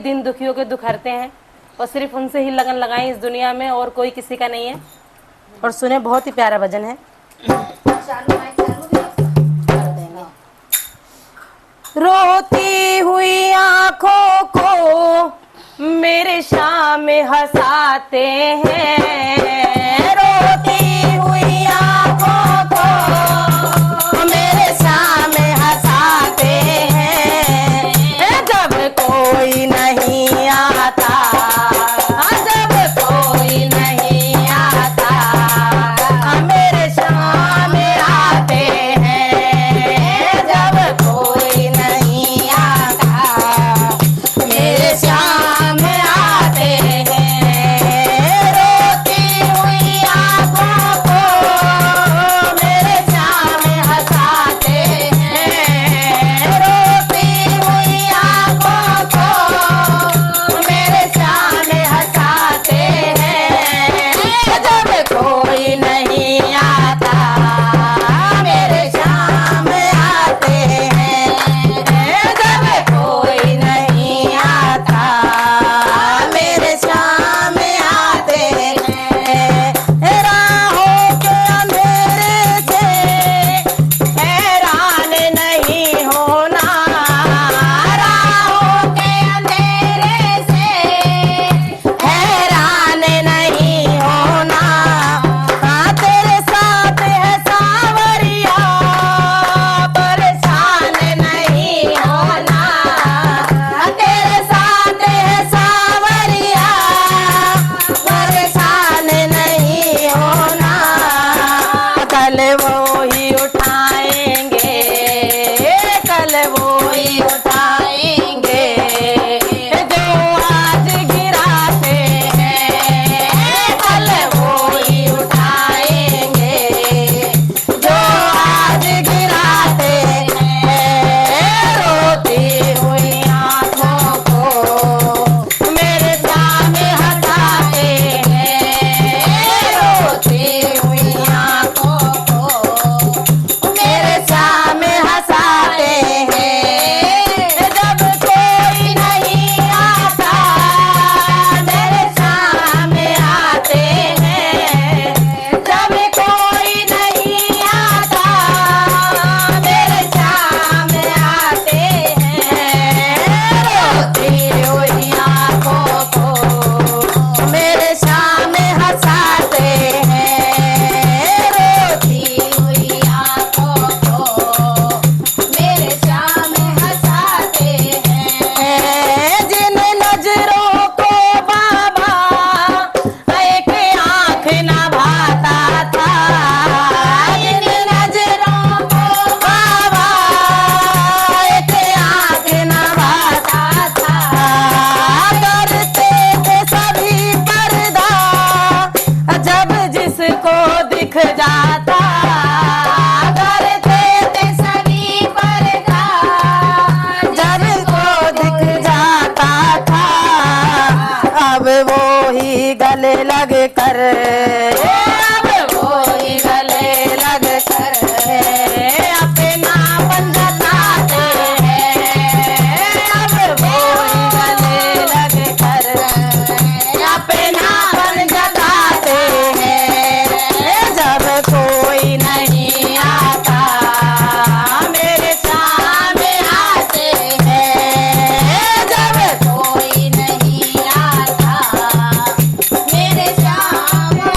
दिन दुखियों के दुख हरते हैं और सिर्फ उनसे ही लगन लगाएं इस दुनिया में, और कोई किसी का नहीं है। और सुने, बहुत ही प्यारा भजन है। रोती हुई आंखों को मेरे शाम हंसाते हैं, रोती हुई आंखों को मेरे शाम हंसाते हैं। जब कोई नहीं आता, जब कोई नहीं आता, मेरे शाम आते हैं। जब कोई नहीं आता, मेरे शाम आते हैं। रोती हुई आंखों को मेरे शाम हंसाते हैं, रोती हुई आंखों को मेरे शाम हंसाते हैं। जब कोई नहीं आता, मेरे शाम आते हैं। जब कोई नहीं आता, मेरे शाम आते हैं। राहों के अंधेरे से हैरान नहीं होना, राहों के अंधेरे से हैरान नहीं होना। तेरे साथ है सावरिया, परेशान नहीं होना। तेरे साथ है सावरिया, परेशान नहीं होना। कल वो ही उठाएंगे, कल वो ही उठाएंगे जो आज गिराते हैं। कल वो ही उठाएंगे जो आज गिराते हैं। रोती हुई आंखों को मेरे सामने हंसाते हैं, रोती हुई आंखों को मेरे सामने हंसाते हैं। जब कोई नहीं आता, मेरे सामने आते हैं। जब कोई नहीं आता, मेरे सामने आते हैं। रोती हुई आंखों को मेरे सामने हंसाते हैं, रोती हुई आंखों को मेरे सामने हंसाते हैं। जिन नजरों को बाबा एक आंख न भाता था, जिन नजरों को बाबा एक आंख न भाता था, करते थे सभी पर्दा जब जिसको दिख जाता, करते थे सभी पर्दा जब को दिख जाता था। अब वो ही गले लग कर, अब वो ही गले लग कर अपना बन जताते हैं। अब वो ही गले लग कर अपना बन जताते हैं। जब कोई नहीं आता, मेरे सामने आते हैं। जब कोई नहीं आता, मेरे सामने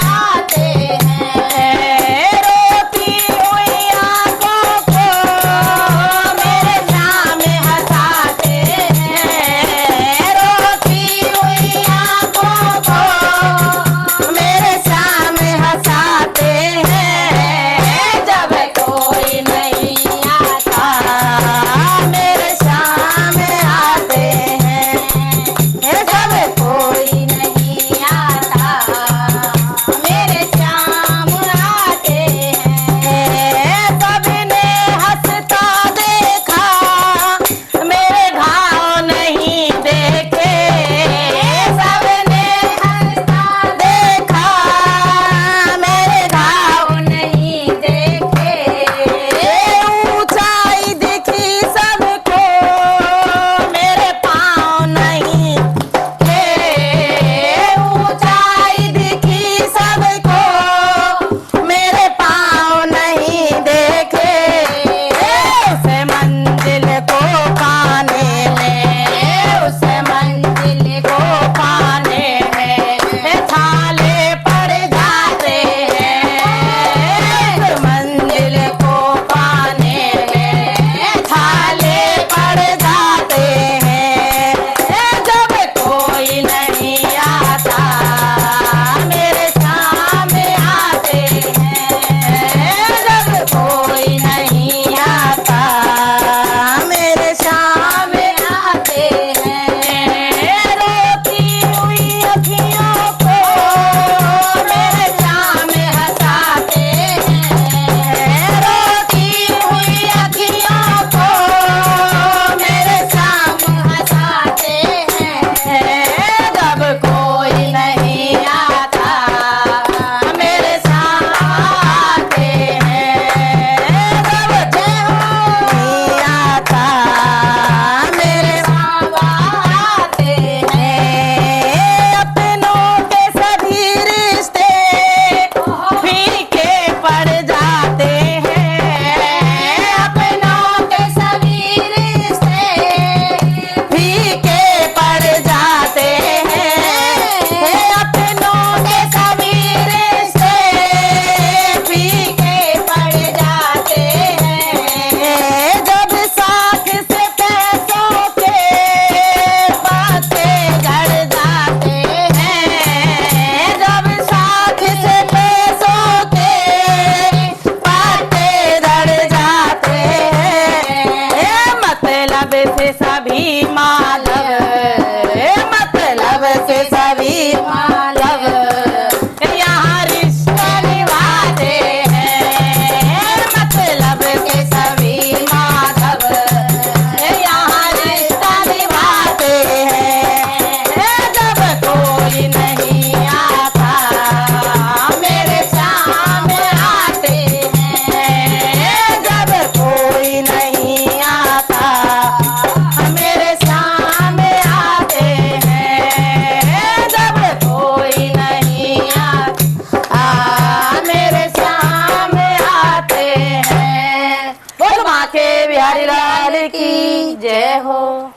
जय हो।